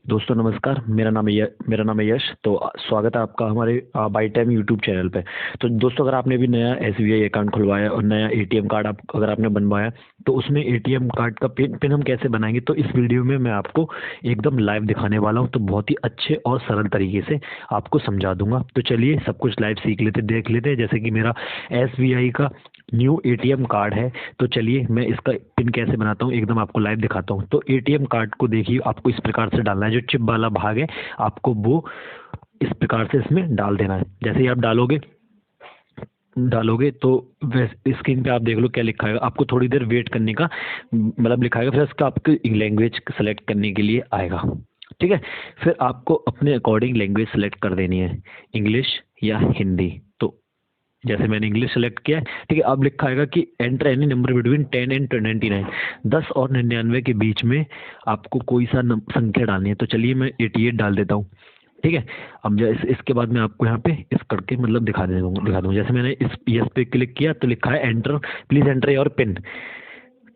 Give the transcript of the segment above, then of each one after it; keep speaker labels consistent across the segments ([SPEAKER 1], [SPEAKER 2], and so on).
[SPEAKER 1] दोस्तों नमस्कार। मेरा नाम है यश। तो स्वागत है आपका हमारे बाई टाइम यूट्यूब चैनल पे। तो दोस्तों, अगर आपने भी नया एसबीआई अकाउंट खुलवाया और नया एटीएम कार्ड अगर आपने बनवाया, तो उसमें एटीएम कार्ड का पिन हम कैसे बनाएंगे, तो इस वीडियो में मैं आपको एकदम लाइव दिखाने वाला हूँ। तो बहुत ही अच्छे और सरल तरीके से आपको समझा दूंगा। तो चलिए सब कुछ लाइव सीख लेते, देख लेते हैं। जैसे कि मेरा एसबीआई का न्यू एटीएम कार्ड है, तो चलिए मैं इसका पिन कैसे बनाता हूँ एकदम आपको लाइव दिखाता हूँ। तो एटीएम कार्ड को देखिए, आपको इस प्रकार से डालना है। जो चिप वाला भाग है, आपको वो इस प्रकार से इसमें डाल देना है। जैसे ही आप डालोगे डालोगे तो स्क्रीन पे आप देख लो क्या लिखा है। आपको थोड़ी देर वेट करने का मतलब लिखा है, फिर उसका आपको लैंग्वेज सेलेक्ट करने के लिए आएगा। ठीक है, फिर आपको अपने अकॉर्डिंग लैंग्वेज सेलेक्ट कर देनी है, इंग्लिश या हिंदी। तो जैसे मैंने इंग्लिश सेलेक्ट किया है, ठीक है। अब लिखा आएगा कि enter any number between 10 and 99, 10 और 99 के बीच में आपको कोई सा संख्या डालनी है। तो चलिए मैं 88 डाल देता हूँ। ठीक है। अब इसके बाद मैं आपको यहाँ पे इस करके मतलब दिखा दूँगा। जैसे मैंने इस यस पे क्लिक किया तो लिखा है enter, please enter your pin.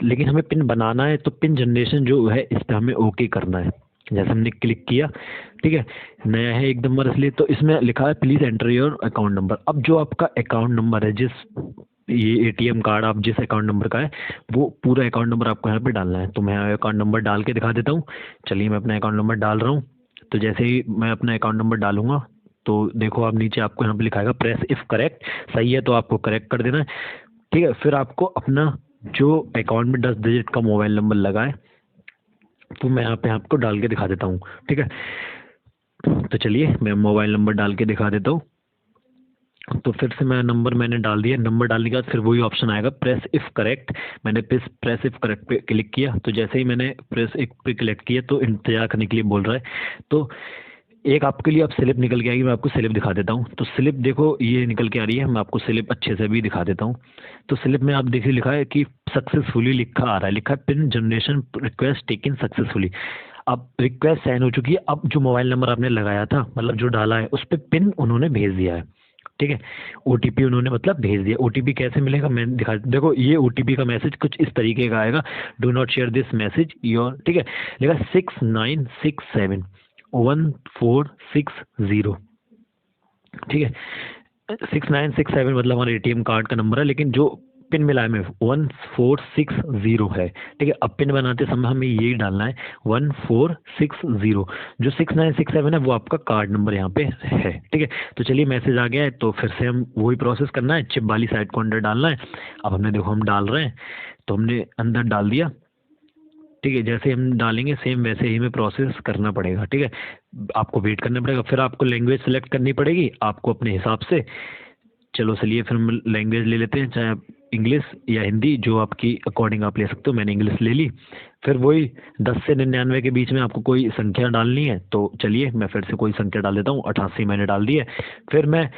[SPEAKER 1] लेकिन हमें पिन बनाना है, तो पिन जनरेशन जो है इस पे हमें ओके करना है। जैसे हमने क्लिक किया, ठीक है, नया है एक नंबर इसलिए, तो इसमें लिखा है please enter your account number. अब जो आपका अकाउंट नंबर है, ये एटीएम कार्ड आप जिस अकाउंट नंबर का है, वो पूरा अकाउंट नंबर आपको यहाँ पे डालना है। तो मैं अकाउंट नंबर डाल के दिखा देता हूँ। चलिए मैं अपना अकाउंट नंबर डाल रहा हूँ। तो जैसे ही मैं अपना अकाउंट नंबर डालूंगा, तो देखो आप नीचे आपको यहाँ पे लिखा है प्रेस इफ करेक्ट। सही है तो आपको करेक्ट कर देना है। ठीक है, फिर आपको अपना जो अकाउंट में 10 डिजिट का मोबाइल नंबर लगा है, तो मैं यहाँ पे आपको डाल के दिखा देता हूँ। ठीक है, तो चलिए मैं मोबाइल नंबर डाल के दिखा देता हूँ। तो फिर से मैंने डाल दिया। नंबर डालने के बाद फिर वही ऑप्शन आएगा प्रेस इफ करेक्ट। मैंने प्रेस इफ करेक्ट पे क्लिक किया। तो जैसे ही मैंने प्रेस इफ पे क्लिक किया, तो इंतजार करने के लिए बोल रहा है। तो एक आपके लिए अब स्लिप निकल के आएगी। मैं आपको स्लिप दिखा देता हूँ। तो स्लिप देखो ये निकल के आ रही है। मैं आपको स्लिप अच्छे से भी दिखा देता हूँ। तो स्लिप में आप देखिए लिखा है कि सक्सेसफुली लिखा आ रहा है, लिखा है pin generation request taken successfully. अब रिक्वेस्ट साइन हो चुकी है। अब जो मोबाइल नंबर आपने लगाया था, मतलब जो डाला है, उस पर पिन उन्होंने भेज दिया है। ठीक है, ओटीपी उन्होंने मतलब भेज दिया। ओटीपी कैसे मिलेगा मैं दिखा, देखो ये ओटीपी का मैसेज कुछ इस तरीके का आएगा, do not share this message your, ठीक है, लिखा 69671460। ठीक है, 6967 मतलब हमारे एटीएम कार्ड का नंबर है, लेकिन जो पिन मिला है हमें 1460 है। ठीक है, अब पिन बनाते समय हमें यही डालना है 1460। जो 6967 है वो आपका कार्ड नंबर यहाँ पे है। ठीक है, तो चलिए मैसेज आ गया है। तो फिर से हम वही प्रोसेस करना है, चिप वाली साइड को अंदर डालना है। अब हमने देखो हम डाल रहे हैं, तो हमने अंदर डाल दिया। ठीक है, जैसे हम डालेंगे सेम वैसे ही हमें प्रोसेस करना पड़ेगा। ठीक है, आपको वेट करना पड़ेगा। फिर आपको लैंग्वेज सेलेक्ट करनी पड़ेगी आपको अपने हिसाब से। चलो चलिए फिर हम लैंग्वेज ले लेते हैं, चाहे आप इंग्लिश या हिंदी, जो आपकी अकॉर्डिंग आप ले सकते हो। मैंने इंग्लिश ले ली। फिर वही 10 से 99 के बीच में आपको कोई संख्या डालनी है। तो चलिए मैं फिर से कोई संख्या डाल देता हूँ। 88 मैंने डाल दी है। फिर मैं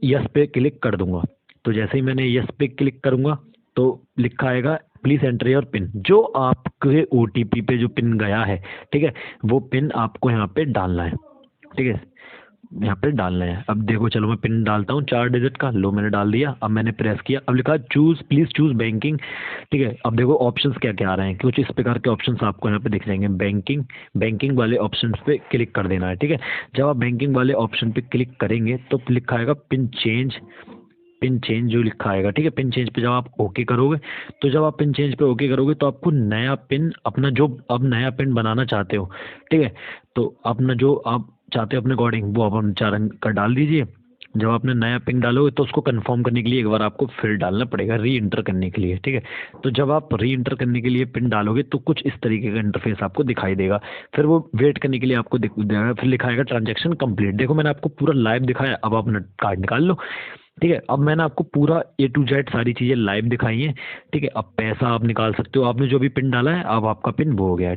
[SPEAKER 1] यस पे क्लिक कर दूंगा। तो जैसे ही मैंने यस पे क्लिक करूंगा, तो लिखा आएगा प्लीज एंटर योर पिन। जो आपके ओटीपी पे जो पिन गया है, ठीक है, वो पिन आपको यहाँ पे डालना है। ठीक है, यहाँ पे डालना है। अब देखो चलो मैं पिन डालता हूँ 4 डिजिट का। लो मैंने डाल दिया। अब मैंने प्रेस किया। अब लिखा चूज, प्लीज चूज बैंकिंग। ठीक है, अब देखो ऑप्शंस क्या क्या आ रहे हैं। कुछ इस प्रकार के ऑप्शंस आपको यहाँ पे दिख जाएंगे। बैंकिंग वाले ऑप्शन पे क्लिक कर देना है। ठीक है, जब आप बैंकिंग वाले ऑप्शन पे क्लिक करेंगे तो लिखा आएगा पिन चेंज जो लिखा आएगा। ठीक है, पिन चेंज पे जब आप ओके करोगे, तो जब आप पिन चेंज पे ओके करोगे, तो आपको नया पिन अपना जो अब नया पिन बनाना चाहते हो, ठीक है, तो अपना जो आप चाहते हो अपने अकॉर्डिंग वो आप 4 अंक का डाल दीजिए। जब आपने नया पिन डालोगे, तो उसको कंफर्म करने के लिए एक बार आपको फिर डालना पड़ेगा, री इंटर करने के लिए। ठीक है, तो जब आप री इंटर करने के लिए पिन डालोगे, तो कुछ इस तरीके का इंटरफेस आपको दिखाई देगा। फिर वो वेट करने के लिए आपको देगा। फिर लिखाएगा ट्रांजेक्शन कंप्लीट। देखो मैंने आपको पूरा लाइव दिखाया। अब आप अपना कार्ड निकाल लो। ठीक है, अब मैंने आपको पूरा A to Z सारी चीज़ें लाइव दिखाई हैं। ठीक है, अब पैसा आप निकाल सकते हो। आपने जो भी पिन डाला है, अब आपका पिन वो हो गया है।